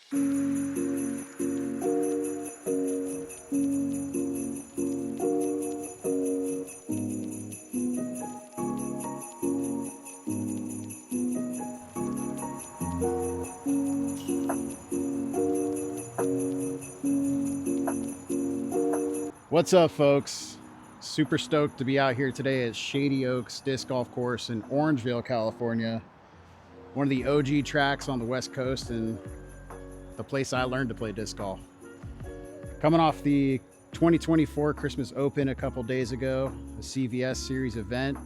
What's up, folks? Super stoked to be out here today at Shady Oaks Disc Golf Course in Orangevale, California. One of the OG tracks on the West Coast and the place I learned to play disc golf. Coming off the 2024 Christmas Open a couple days ago, a CVS series event,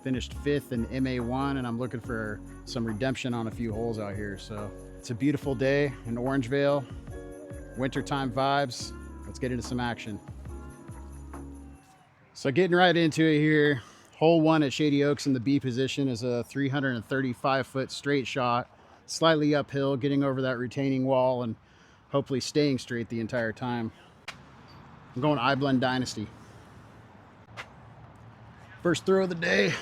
finished 5th in MA1, and I'm looking for some redemption on a few holes out here. So it's a beautiful day in Orangevale, wintertime vibes. Let's get into some action. So getting right into it here, hole 1 at Shady Oaks in the B position is a 335-foot straight shot, slightly uphill, getting over that retaining wall and hopefully staying straight the entire time. I'm going I-Blend Dynasty. First throw of the day.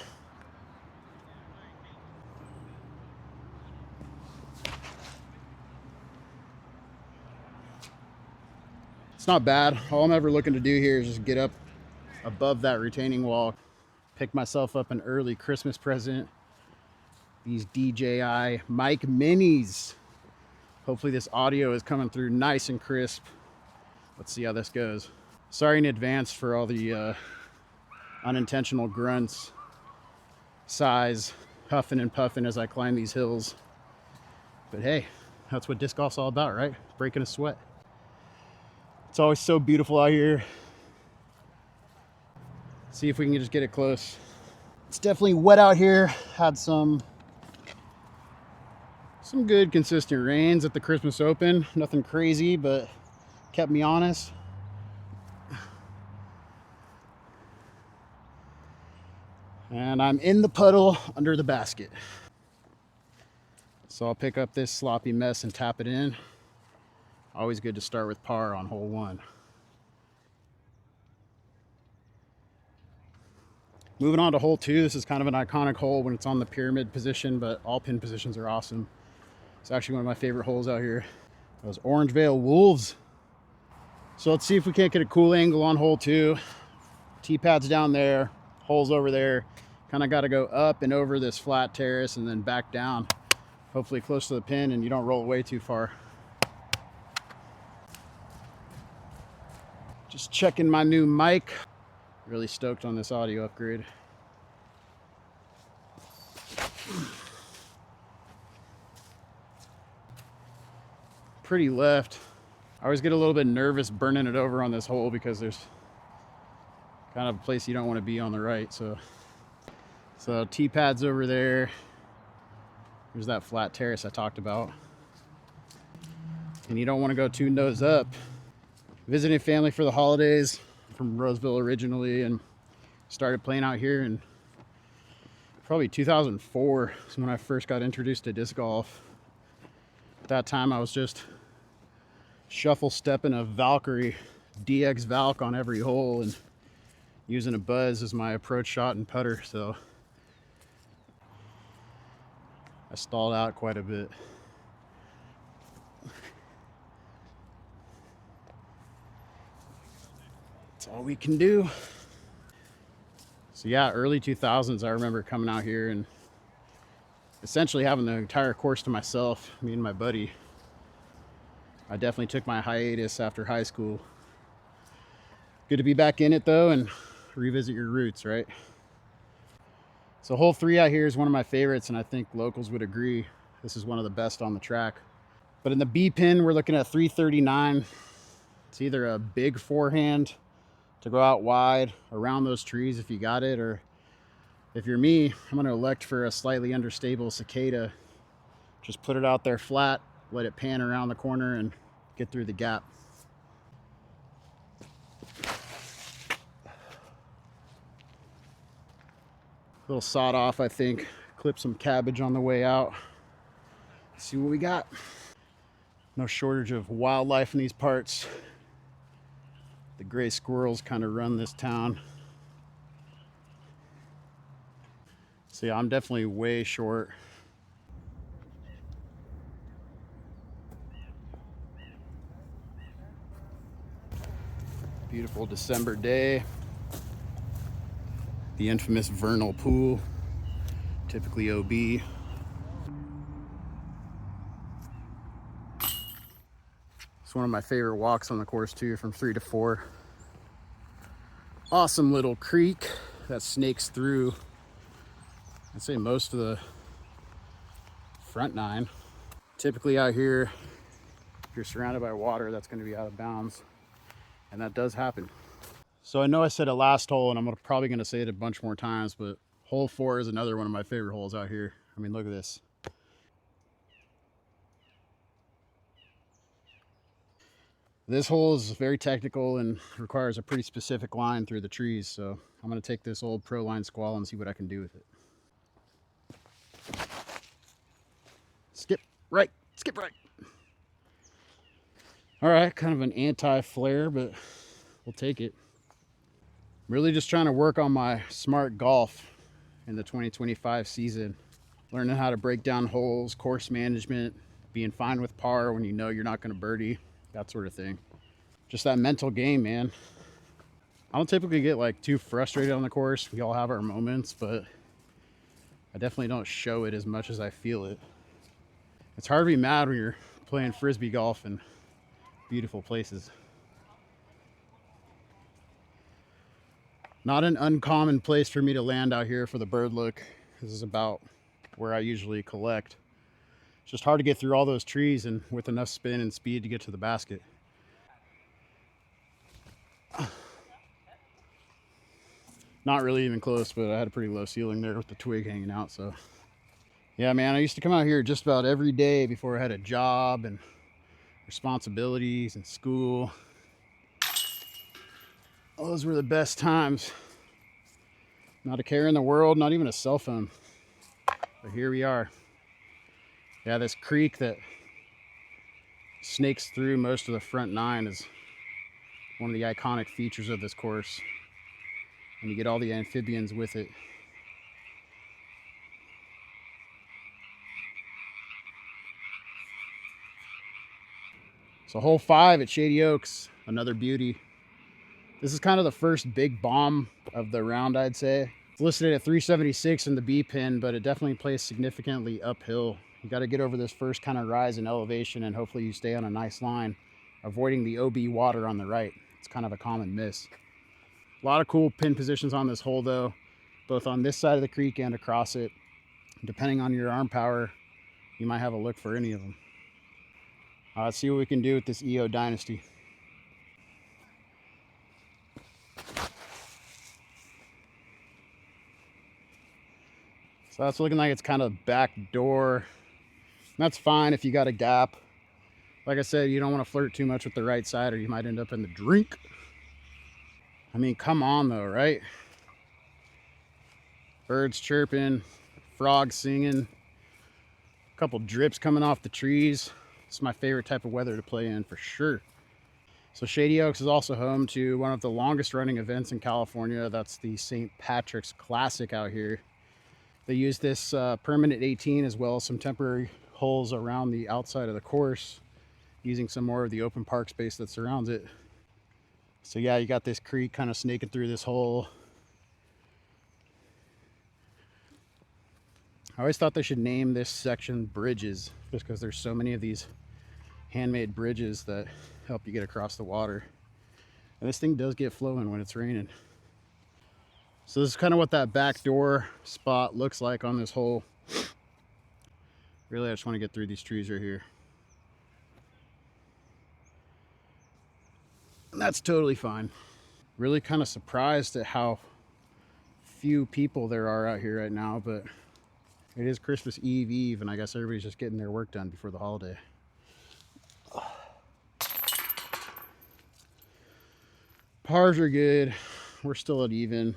It's not bad. All I'm ever looking to do here is just get up above that retaining wall. Pick myself up an early Christmas present. These DJI mic minis. Hopefully this audio is coming through nice and crisp. Let's see how this goes. Sorry in advance for all the unintentional grunts, sighs, huffing and puffing as I climb these hills. But hey, that's what disc golf's all about, right? Breaking a sweat. It's always so beautiful out here. See if we can just get it close. It's definitely wet out here. Had some good consistent rains at the Christmas Open. Nothing crazy, but kept me honest. And I'm in the puddle under the basket. So I'll pick up this sloppy mess and tap it in. Always good to start with par on hole 1. Moving on to hole 2, this is kind of an iconic hole when it's on the pyramid position, but all pin positions are awesome. It's actually one of my favorite holes out here. Those Orangevale Wolves. So let's see if we can't get a cool angle on hole 2. Tee pad's down there, hole's over there. Kind of got to go up and over this flat terrace and then back down. Hopefully close to the pin and you don't roll away too far. Just checking my new mic. Really stoked on this audio upgrade. Pretty left. I always get a little bit nervous burning it over on this hole because there's kind of a place you don't want to be on the right. So tee pad's over there. There's that flat terrace I talked about. And you don't want to go too nose up. Visiting family for the holidays. From Roseville originally, and started playing out here in probably 2004 is when I first got introduced to disc golf. At that time I was just shuffle stepping a Valkyrie DX Valk on every hole and using a Buzz as my approach shot and putter, so I stalled out quite a bit. That's all we can do. So yeah, early 2000s, I remember coming out here and essentially having the entire course to myself, me and my buddy. I definitely took my hiatus after high school. Good to be back in it though and revisit your roots, right? So hole 3 out here is one of my favorites, and I think locals would agree. This is one of the best on the track. But in the B pin, we're looking at 339. It's either a big forehand to go out wide around those trees if you got it, or if you're me, I'm going to elect for a slightly understable cicada. Just put it out there flat, let it pan around the corner and get through the gap. A little sawed off, I think. Clip some cabbage on the way out. See what we got. No shortage of wildlife in these parts. The gray squirrels kind of run this town. So yeah, I'm definitely way short. Beautiful December day. The infamous vernal pool, typically OB. It's one of my favorite walks on the course too, from 3 to 4. Awesome little creek that snakes through, I'd say, most of the front 9. Typically out here, if you're surrounded by water, that's going to be out of bounds, and that does happen. So I know I said it last hole, and I'm probably going to say it a bunch more times, but hole 4 is another one of my favorite holes out here. I mean, look at this. This hole is very technical and requires a pretty specific line through the trees, so I'm going to take this old pro line squall and see what I can do with it. Skip right, skip right. All right, kind of an anti-flare, but we'll take it. Really just trying to work on my smart golf in the 2025 season. Learning how to break down holes, course management, being fine with par when you know you're not going to birdie, that sort of thing. Just that mental game, man. I don't typically get like too frustrated on the course. We all have our moments, but I definitely don't show it as much as I feel it. It's hard to be mad when you're playing frisbee golf in beautiful places. Not an uncommon place for me to land out here for the bird look. This is about where I usually collect. It's just hard to get through all those trees and with enough spin and speed to get to the basket. Not really even close, but I had a pretty low ceiling there with the twig hanging out, so. Yeah, man, I used to come out here just about every day before I had a job and responsibilities and school. Those were the best times. Not a care in the world, not even a cell phone. But here we are. Yeah, this creek that snakes through most of the front 9 is one of the iconic features of this course. And you get all the amphibians with it. So hole 5 at Shady Oaks, another beauty. This is kind of the first big bomb of the round, I'd say. It's listed at 376 in the B pin, but it definitely plays significantly uphill. You got to get over this first kind of rise in elevation, and hopefully you stay on a nice line, avoiding the OB water on the right. It's kind of a common miss. A lot of cool pin positions on this hole though, both on this side of the creek and across it. Depending on your arm power, you might have a look for any of them. Let's see what we can do with this EO Dynasty. So that's looking like it's kind of back door. That's fine if you got a gap. Like I said, you don't want to flirt too much with the right side or you might end up in the drink. I mean, come on though, right? Birds chirping, frogs singing, a couple drips coming off the trees. It's my favorite type of weather to play in for sure. So Shady Oaks is also home to one of the longest running events in California. That's the St. Patrick's Classic out here. They use this permanent 18 as well as some temporary holes around the outside of the course, using some more of the open park space that surrounds it. So yeah, you got this creek kind of snaking through this hole. I always thought they should name this section bridges, just because there's so many of these handmade bridges that help you get across the water. And this thing does get flowing when it's raining. So this is kind of what that back door spot looks like on this hole. Really, I just want to get through these trees right here. And that's totally fine. Really kind of surprised at how few people there are out here right now, but it is Christmas Eve, and I guess everybody's just getting their work done before the holiday. Pars are good. We're still at even.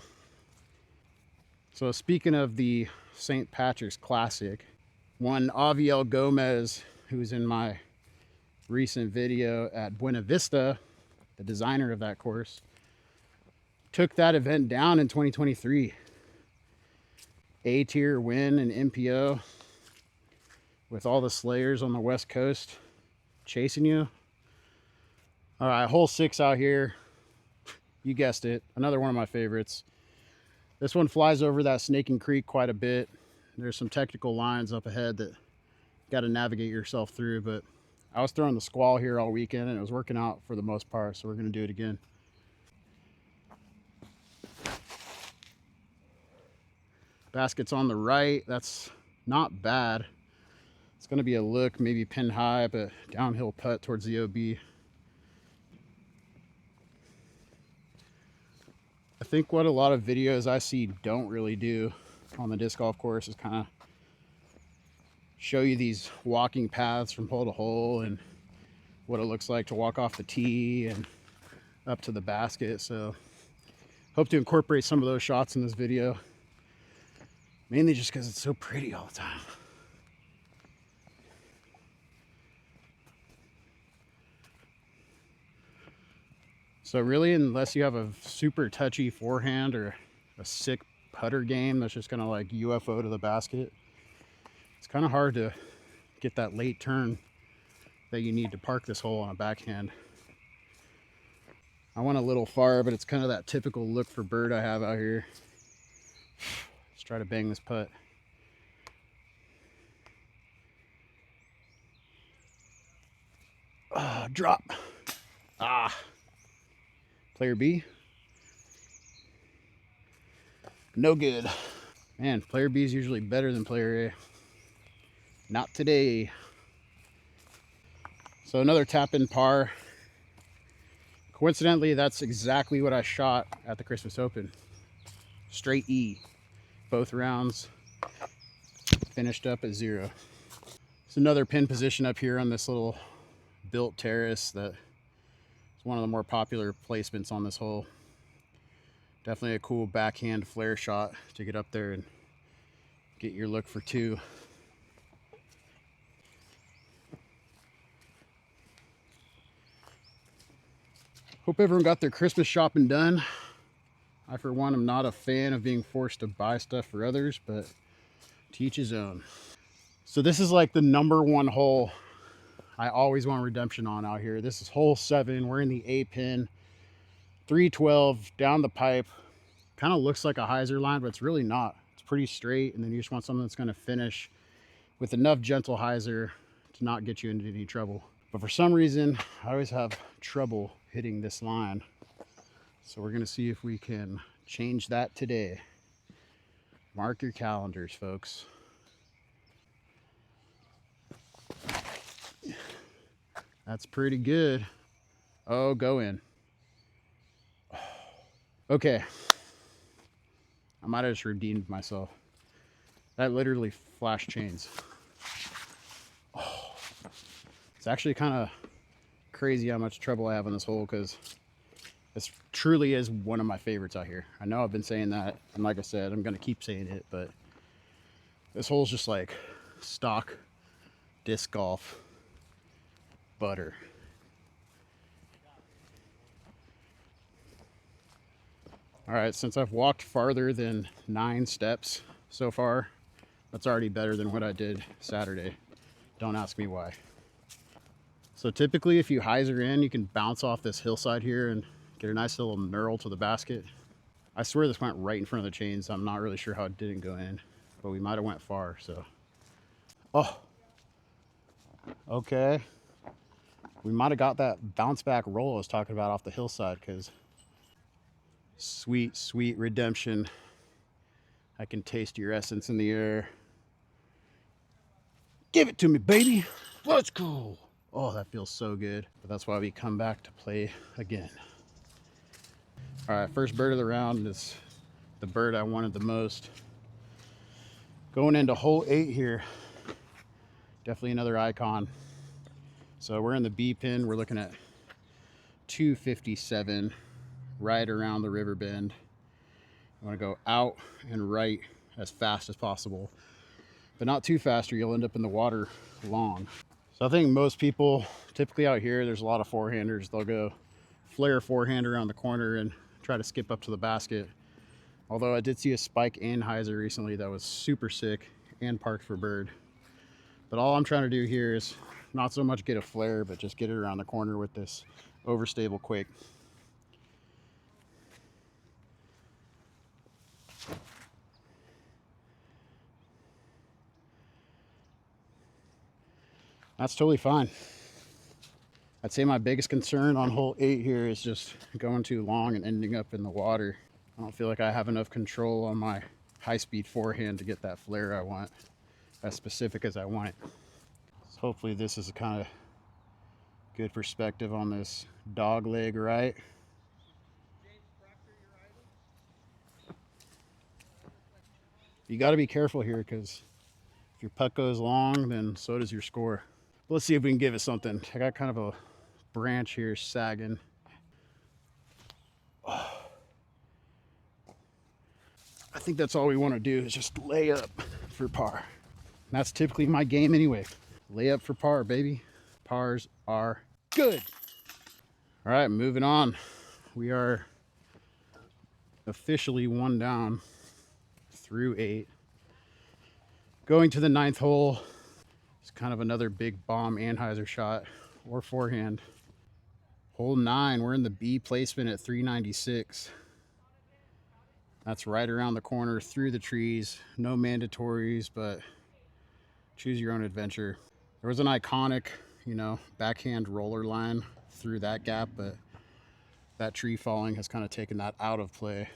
So speaking of the St. Patrick's Classic, one Aviel Gomez, who's in my recent video at Buena Vista, the designer of that course, took that event down in 2023. A-tier win in MPO with all the slayers on the West Coast chasing you. All right, hole 6 out here. You guessed it, another one of my favorites. This one flies over that Snaking Creek quite a bit. There's some technical lines up ahead that you got to navigate yourself through, but I was throwing the squall here all weekend and it was working out for the most part, so we're going to do it again. Basket's on the right. That's not bad. It's going to be a look, maybe pin high, but downhill putt towards the OB. I think what a lot of videos I see don't really do on the disc golf course is kind of show you these walking paths from hole to hole and what it looks like to walk off the tee and up to the basket. So hope to incorporate some of those shots in this video, mainly just because it's so pretty all the time. So really, unless you have a super touchy forehand or a sick putter game that's just gonna like UFO to the basket, it's kind of hard to get that late turn that you need to park this hole on a backhand. I went a little far, but it's kind of that typical look for bird I have out here. Let's try to bang this putt. Drop. Player B. No good. Man, player B is usually better than player A. Not today. So another tap in par. Coincidentally, that's exactly what I shot at the Christmas Open. Straight E. Both rounds. Finished up at 0. It's another pin position up here on this little built terrace that is one of the more popular placements on this hole. Definitely a cool backhand flare shot to get up there and get your look for 2. Hope everyone got their Christmas shopping done. I, for one, am not a fan of being forced to buy stuff for others, but to each his own. So this is like the #1 hole I always want redemption on out here. This is hole 7. We're in the A pin. 312 down the pipe. Kind of looks like a hyzer line, but it's really not. It's pretty straight, and then you just want something that's going to finish with enough gentle hyzer to not get you into any trouble. But for some reason, I always have trouble hitting this line. So we're going to see if we can change that today. Mark your calendars, folks. That's pretty good. Oh, go in. Okay. I might have just redeemed myself. That literally flashed chains. Oh, it's actually kind of crazy how much trouble I have on this hole, because this truly is one of my favorites out here. I know I've been saying that, and like I said, I'm going to keep saying it, but this hole's just like stock disc golf butter. All right, since I've walked farther than 9 steps so far, that's already better than what I did Saturday. Don't ask me why. So typically, if you hyzer in, you can bounce off this hillside here and get a nice little knurl to the basket. I swear this went right in front of the chains. I'm not really sure how it didn't go in, but we might have went far, so. Oh, okay. We might have got that bounce back roll I was talking about off the hillside, because sweet, sweet redemption. I can taste your essence in the air. Give it to me, baby. Let's go. Oh, that feels so good. But that's why we come back to play again. All right, first bird of the round is the bird I wanted the most. Going into hole 8 here. Definitely another icon. So we're in the B pin. We're looking at 257, right around the river bend. You want to go out and right as fast as possible, but not too fast or you'll end up in the water long. So I think most people, typically out here, there's a lot of forehanders. They'll go flare forehand around the corner and try to skip up to the basket. Although I did see a spike and hyzer recently that was super sick and parked for bird. But all I'm trying to do here is not so much get a flare, but just get it around the corner with this overstable quake. That's totally fine. I'd say my biggest concern on hole 8 here is just going too long and ending up in the water. I don't feel like I have enough control on my high-speed forehand to get that flare I want, as specific as I want it. So hopefully this is a kind of good perspective on this dog leg right. You got to be careful here because if your putt goes long, then so does your score. Let's see if we can give it something. I got kind of a branch here sagging. I think that's all we want to do is just lay up for par. And that's typically my game anyway. Lay up for par, baby. Pars are good. All right, moving on. We are officially 1 down through 8. Going to the 9th hole. It's kind of another big bomb Anheuser shot or forehand. Hole 9, we're in the B placement at 396. That's right around the corner through the trees. No mandatories, but choose your own adventure. There was an iconic, backhand roller line through that gap, but that tree falling has kind of taken that out of play.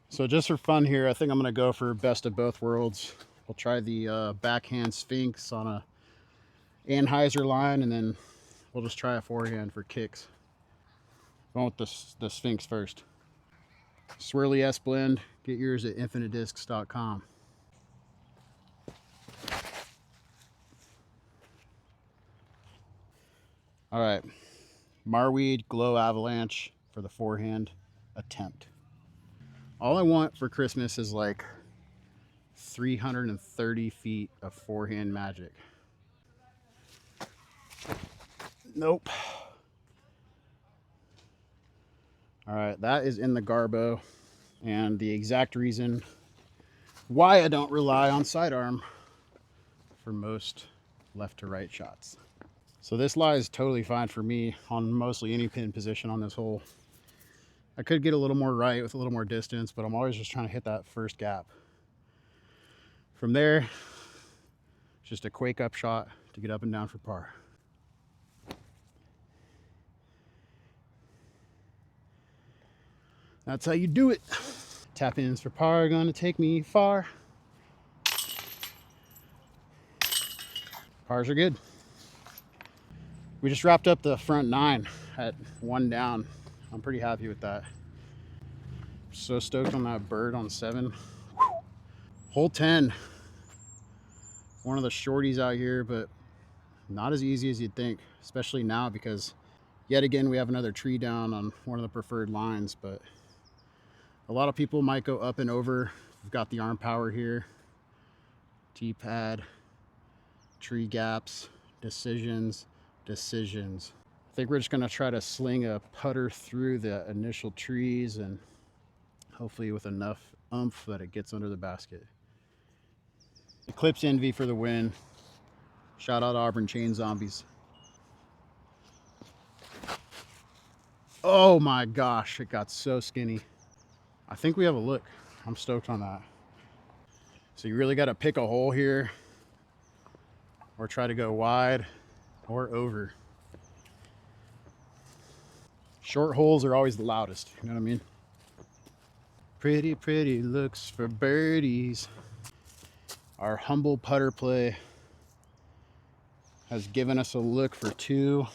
So just for fun here, I think I'm going to go for best of both worlds. We'll try the backhand Sphinx on a Anheuser line, and then we'll just try a forehand for kicks. Going with the Sphinx first. Swirly S blend. Get yours at infinitediscs.com. All right. Marweed Glow Avalanche for the forehand attempt. All I want for Christmas is like 330 feet of forehand magic. Nope. All right, that is in the garbo, and the exact reason why I don't rely on sidearm for most left to right shots. So this lie is totally fine for me on mostly any pin position on this hole. I could get a little more right with a little more distance, but I'm always just trying to hit that first gap. From there, it's just a quake up shot to get up and down for par. That's how you do it. Tap ins for par, gonna take me far. Pars are good. We just wrapped up the front 9 at 1 down. I'm pretty happy with that. So stoked on that bird on 7. Hole 10. One of the shorties out here, but not as easy as you'd think, especially now because yet again we have another tree down on one of the preferred lines, but a lot of people might go up and over. We've got the arm power here, T-pad, tree gaps, decisions. I think we're just gonna try to sling a putter through the initial trees and hopefully with enough oomph that it gets under the basket. Eclipse Envy for the win. Shout out Auburn Chain Zombies. Oh my gosh, it got so skinny. I think we have a look. I'm stoked on that. So you really got to pick a hole here or try to go wide or over. Short holes are always the loudest, you know what I mean? Pretty, pretty looks for birdies. Our humble putter play has given us a look for 2.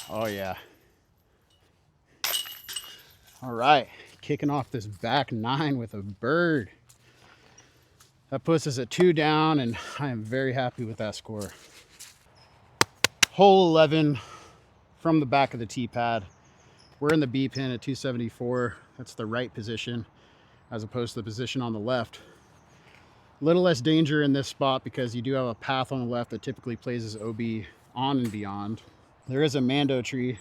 Oh yeah. All right, kicking off this back 9 with a bird. That puts us at 2 down, and I am very happy with that score. Hole 11 from the back of the tee pad. We're in the B pin at 274. That's the right position as opposed to the position on the left. A little less danger in this spot because you do have a path on the left that typically plays as OB on and beyond. There is a Mando tree.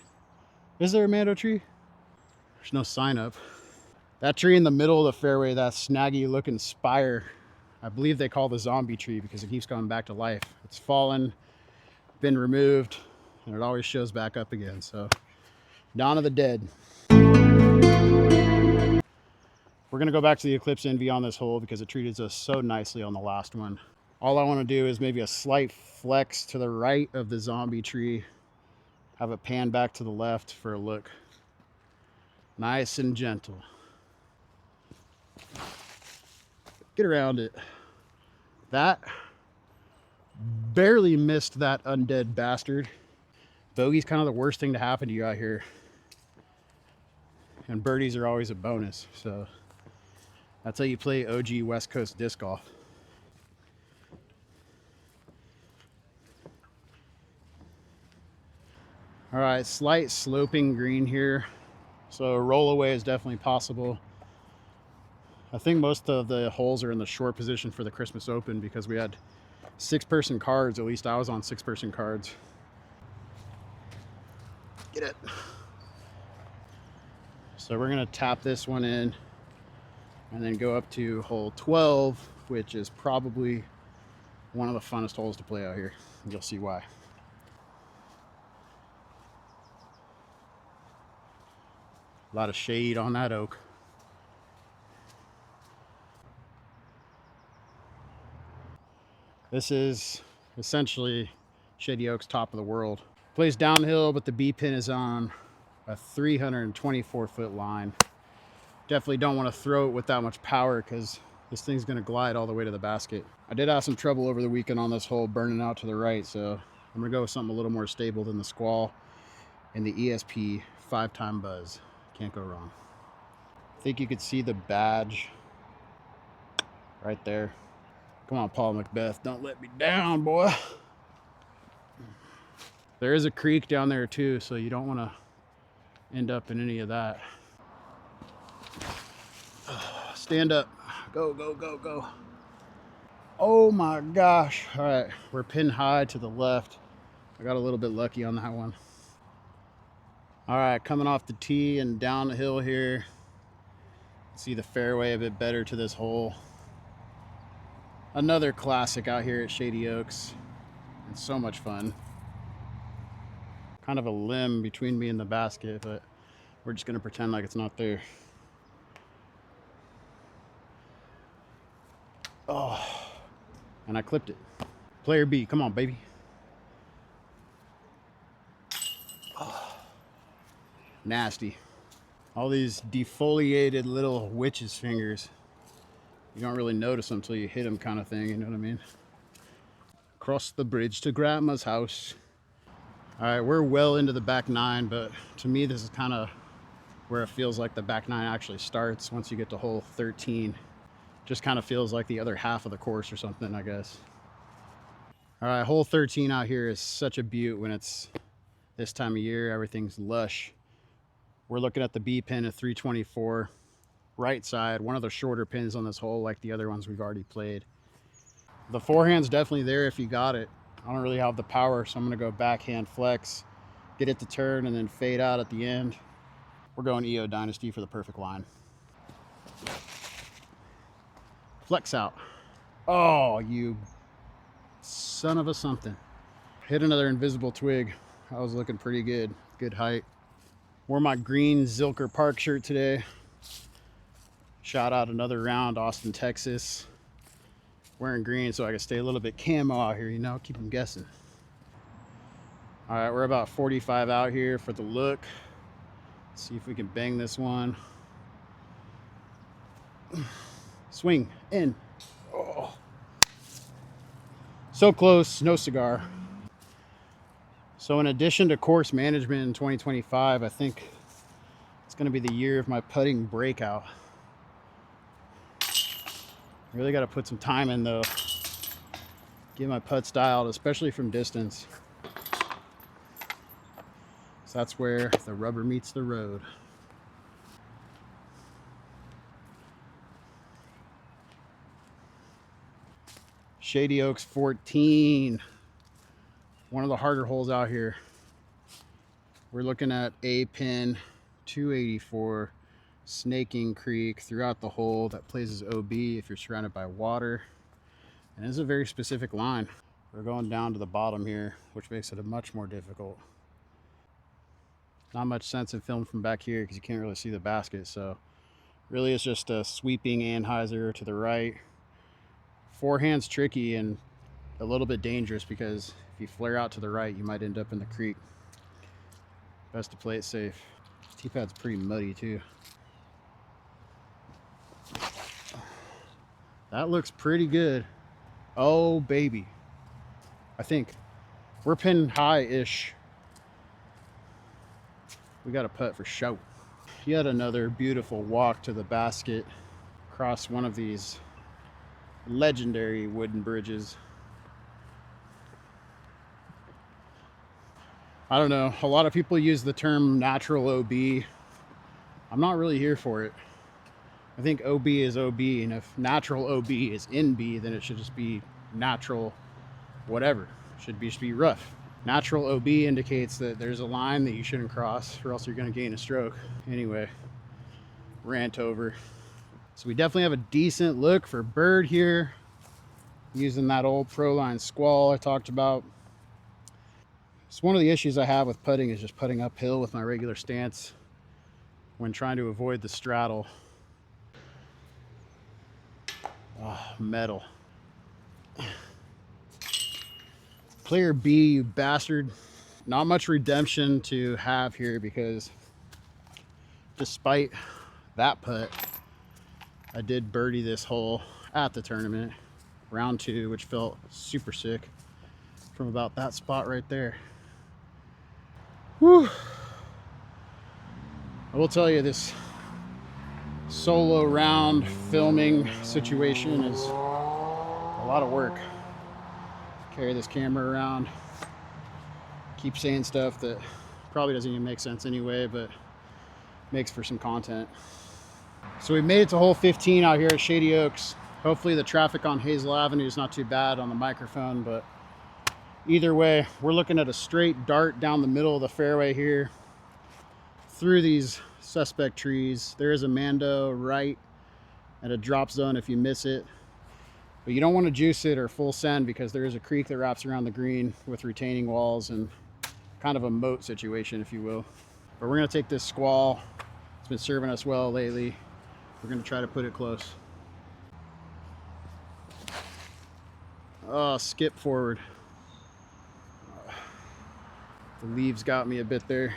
Is there a Mando tree? There's no sign up. That tree in the middle of the fairway, that snaggy looking spire, I believe they call the zombie tree because it keeps coming back to life. It's fallen, been removed, and it always shows back up again. So, Dawn of the Dead. We're gonna go back to the Eclipse Envy on this hole because it treated us so nicely on the last one. All I want to do is maybe a slight flex to the right of the zombie tree. Have it pan back to the left for a look. Nice and gentle. Get around it. That barely missed that undead bastard. Bogey's kind of the worst thing to happen to you out here. And birdies are always a bonus. So that's how you play OG West Coast disc golf. All right, slight sloping green here. So a rollaway is definitely possible. I think most of the holes are in the short position for the Christmas Open because we had 6-person cards. At least I was on 6-person cards. Get it. So we're gonna tap this one in and then go up to hole 12, which is probably one of the funnest holes to play out here. You'll see why. A lot of shade on that oak. This is essentially Shady Oak's top of the world. Plays downhill, but the B pin is on a 324-foot line. Definitely don't want to throw it with that much power because this thing's going to glide all the way to the basket. I did have some trouble over the weekend on this hole burning out to the right, so I'm going to go with something a little more stable than the Squall and the ESP 5-time buzz. Can't go wrong. I think you could see the badge right there. Come on, Paul Macbeth, don't let me down, boy. There is a creek down there too, so you don't want to end up in any of that. Stand up. Go, go, go, go. Oh my gosh. All right, we're pinned high to the left. I got a little bit lucky on that one. All right, coming off the tee and down the hill here. See the fairway a bit better to this hole. Another classic out here at Shady Oaks. It's so much fun. Kind of a limb between me and the basket, but we're just gonna pretend like it's not there. Oh, and I clipped it. Player B, come on, baby. Oh, nasty. All these defoliated little witch's fingers. You don't really notice them until you hit them, kind of thing, you know what I mean? Cross the bridge to grandma's house. All right, we're well into the back nine, but to me, this is kind of where it feels like the back nine actually starts once you get to hole 13. Just kind of feels like the other half of the course or something, I guess. All right, hole 13 out here is such a beaut when it's this time of year. Everything's lush. We're looking at the B pin at 324. Right side, one of the shorter pins on this hole like the other ones we've already played. The forehand's definitely there if you got it. I don't really have the power, so I'm gonna go backhand flex, get it to turn, and then fade out at the end. We're going EO Dynasty for the perfect line. Flex out. Oh, you son of a something. Hit another invisible twig. I was looking pretty good. Good height. Wore my green Zilker Park shirt today. Shot out another round, Austin, Texas. Wearing green so I can stay a little bit camo out here, you know, keep them guessing. All right, we're about 45 out here for the look. Let's see if we can bang this one. Swing in. Oh. So close, no cigar. So in addition to course management in 2025, I think it's going to be the year of my putting breakout. Really got to put some time in though. Get my putts dialed, especially from distance. So that's where the rubber meets the road. Shady Oaks 14. One of the harder holes out here. We're looking at a pin 284, snaking creek throughout the hole. That plays as OB if you're surrounded by water. And it's a very specific line. We're going down to the bottom here, which makes it a much more difficult. Not much sense in film from back here because you can't really see the basket. So really it's just a sweeping anhyzer to the right, Forehand's tricky and a little bit dangerous because if you flare out to the right, you might end up in the creek. Best to play it safe. Tee pad's pretty muddy too. That looks pretty good. Oh baby. I think we're pinned high-ish. We got a putt for show. Yet another beautiful walk to the basket across one of these legendary wooden bridges. I don't know, a lot of people use the term natural OB. I'm not really here for it. I think OB is OB, and if natural OB is NB, then it should just be natural whatever. It should just be rough. Natural OB indicates that there's a line that you shouldn't cross or else you're going to gain a stroke. Anyway, rant over. So we definitely have a decent look for bird here, using that old Proline squall I talked about. So one of the issues I have with putting is just putting uphill with my regular stance when trying to avoid the straddle. Oh, metal. Player B, you bastard. Not much redemption to have here because despite that putt, I did birdie this hole at the tournament, round 2, which felt super sick from about that spot right there. Whew. I will tell you, this solo round filming situation is a lot of work. Carry this camera around, keep saying stuff that probably doesn't even make sense anyway, but makes for some content. So we made it to hole 15 out here at Shady Oaks. Hopefully the traffic on Hazel Avenue is not too bad on the microphone, but either way, we're looking at a straight dart down the middle of the fairway here through these suspect trees. There is a Mando right at a drop zone if you miss it, but you don't want to juice it or full send because there is a creek that wraps around the green with retaining walls and kind of a moat situation, if you will. But we're going to take this squall. It's been serving us well lately. We're going to try to put it close. Oh, skip forward. The leaves got me a bit there.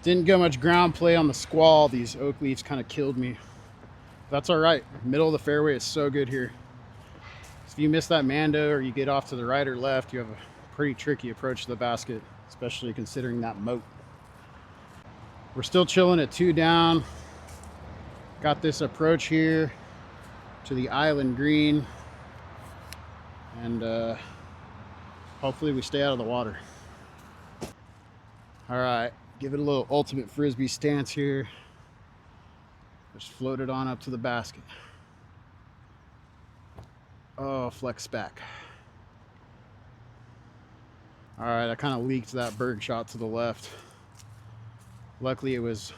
Didn't get much ground play on the squall. These oak leaves kind of killed me. That's all right. Middle of the fairway is so good here. If you miss that Mando or you get off to the right or left, you have a pretty tricky approach to the basket, especially considering that moat. We're still chilling at 2 down. Got this approach here to the island green, and hopefully we stay out of the water. All right, give it a little ultimate frisbee stance here. Just float it on up to the basket. Oh, flex back. All right, I kind of leaked that bird shot to the left. Luckily it was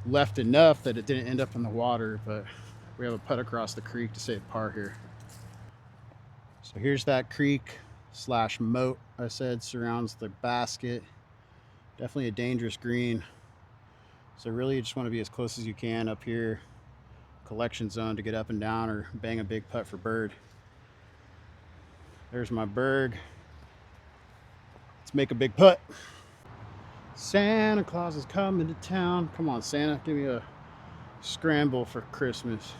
left enough that it didn't end up in the water, but we have a putt across the creek to save par here. So here's that creek slash moat I said surrounds the basket. Definitely a dangerous green. So really you just want to be as close as you can up here, collection zone, to get up and down or bang a big putt for bird. There's my berg. Let's make a big putt. Santa Claus is coming to town. Come on, Santa, give me a scramble for Christmas.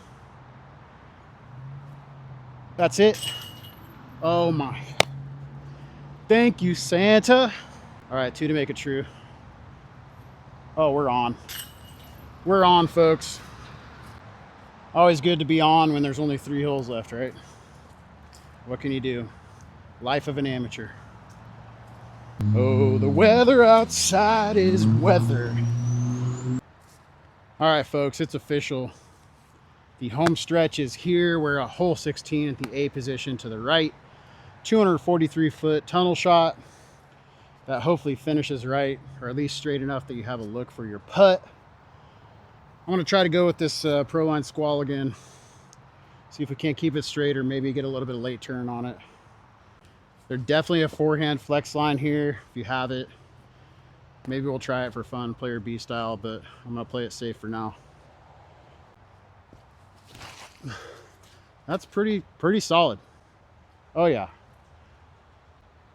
That's it. Oh my. Thank you, Santa. All right, 2 to make it true. Oh, we're on. We're on, folks. Always good to be on when there's only 3 holes left, right? What can you do? Life of an amateur. Oh, the weather outside is weather. All right, folks, it's official. The home stretch is here. We're at hole 16 at the A position to the right. 243-foot tunnel shot that hopefully finishes right, or at least straight enough that you have a look for your putt. I'm going to try to go with this Proline squall again. See if we can't keep it straight or maybe get a little bit of late turn on it. There's definitely a forehand flex line here if you have it. Maybe we'll try it for fun, player B style, but I'm going to play it safe for now. That's pretty solid. Oh yeah.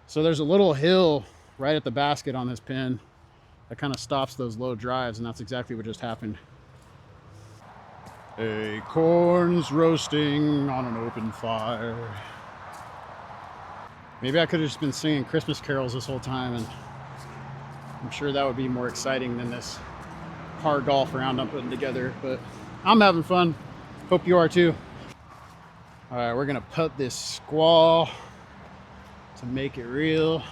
So there's a little hill right at the basket on this pin that kind of stops those low drives, and that's exactly what just happened. Acorns roasting on an open fire. Maybe I could have just been singing Christmas carols this whole time, and I'm sure that would be more exciting than this par golf round I'm putting together, but I'm having fun. Hope you are too. All right, we're gonna putt this squall to make it real.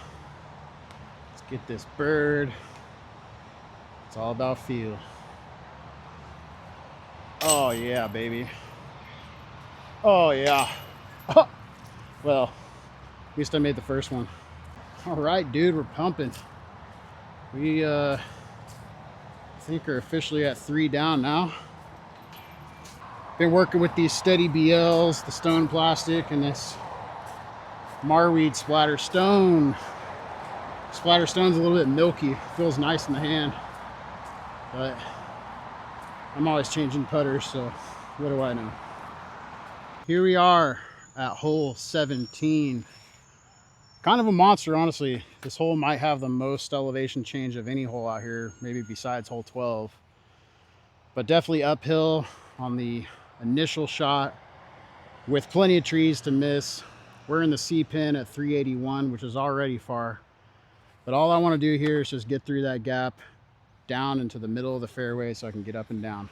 Let's get this bird. It's all about feel. Oh yeah, baby. Oh yeah. Oh. Well, at least I made the first one. All right, dude, we're pumping. We think are officially at 3 down now. Been working with these steady BLs, the stone plastic, and this Marweed splatter stone. Splatter stone's a little bit milky, feels nice in the hand, but I'm always changing putters, so what do I know? Here we are at hole 17. Kind of a monster, honestly. This hole might have the most elevation change of any hole out here, maybe besides hole 12. But definitely uphill on the initial shot with plenty of trees to miss. We're in the C pin at 381, which is already far. But all I want to do here is just get through that gap down into the middle of the fairway so I can get up and down.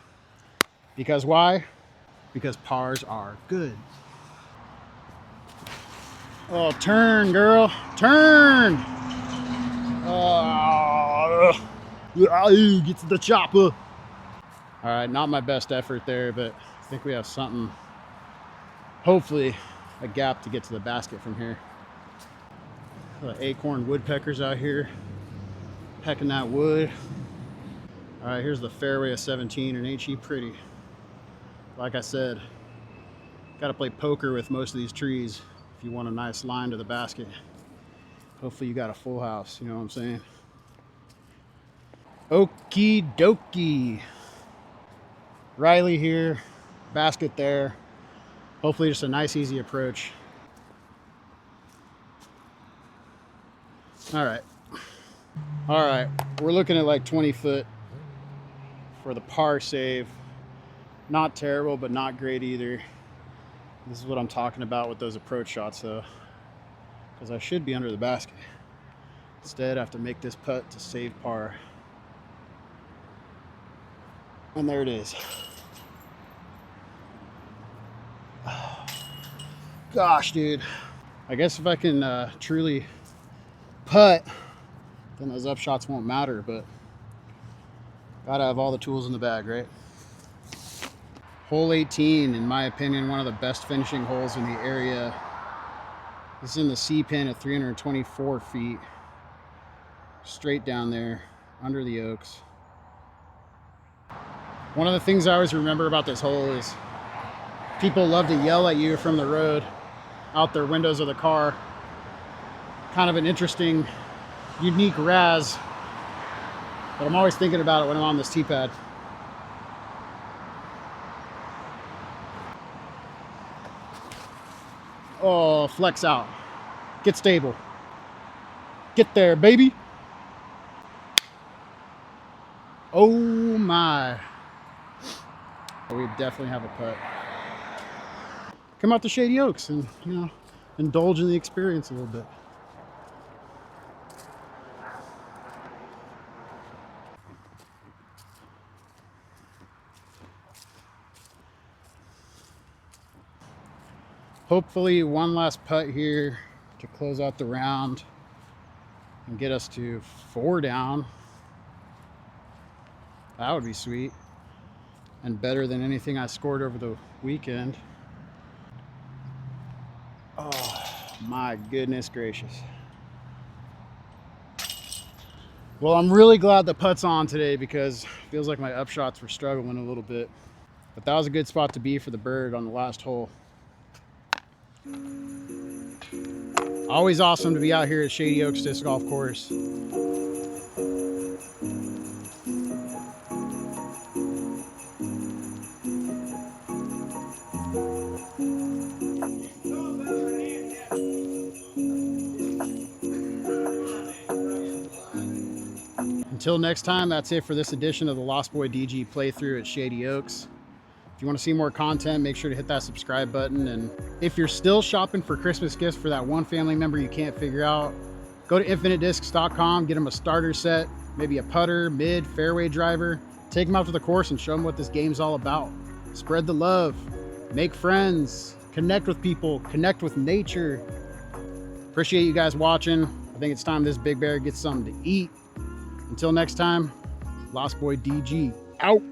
Because why? Because pars are good. Oh, turn, girl, turn. Get to the chopper. All right, not my best effort there, but I think we have something, hopefully a gap to get to the basket from here. The acorn woodpeckers out here pecking that wood. All right, here's the fairway of 17, and ain't she pretty? Like I said, got to play poker with most of these trees if you want a nice line to the basket. Hopefully you got a full house, you know what I'm saying? Okie dokie. Riley here, basket there. Hopefully just a nice, easy approach. All right. All right, we're looking at like 20 foot for the par save. Not terrible, but not great either. This is what I'm talking about with those approach shots though, because I should be under the basket. Instead, I have to make this putt to save par. And there it is. Gosh, dude. I guess if I can truly putt, then those up shots won't matter, but gotta have all the tools in the bag, right? Hole 18, in my opinion, one of the best finishing holes in the area. This is in the C pin at 324 feet. Straight down there, under the oaks. One of the things I always remember about this hole is people love to yell at you from the road, out their windows of the car. Kind of an interesting, unique razz. But I'm always thinking about it when I'm on this tee pad. Oh, flex out. Get stable. Get there, baby. Oh my. We definitely have a putt. Come out to Shady Oaks and, you know, indulge in the experience a little bit. Hopefully one last putt here to close out the round and get us to 4 down. That would be sweet and better than anything I scored over the weekend. Oh my goodness gracious. Well, I'm really glad the putt's on today because it feels like my upshots were struggling a little bit. But that was a good spot to be for the bird on the last hole. Always awesome to be out here at Shady Oaks Disc Golf Course. Until next time, that's it for this edition of the Lostboy DG playthrough at Shady Oaks. If you want to see more content, make sure to hit that subscribe button. And if you're still shopping for Christmas gifts for that one family member you can't figure out, go to infinitediscs.com, get them a starter set, maybe a putter, mid, fairway driver. Take them out to the course and show them what this game's all about. Spread the love, make friends, connect with people, connect with nature. Appreciate you guys watching. I think it's time this big bear gets something to eat. Until next time, Lostboy DG out.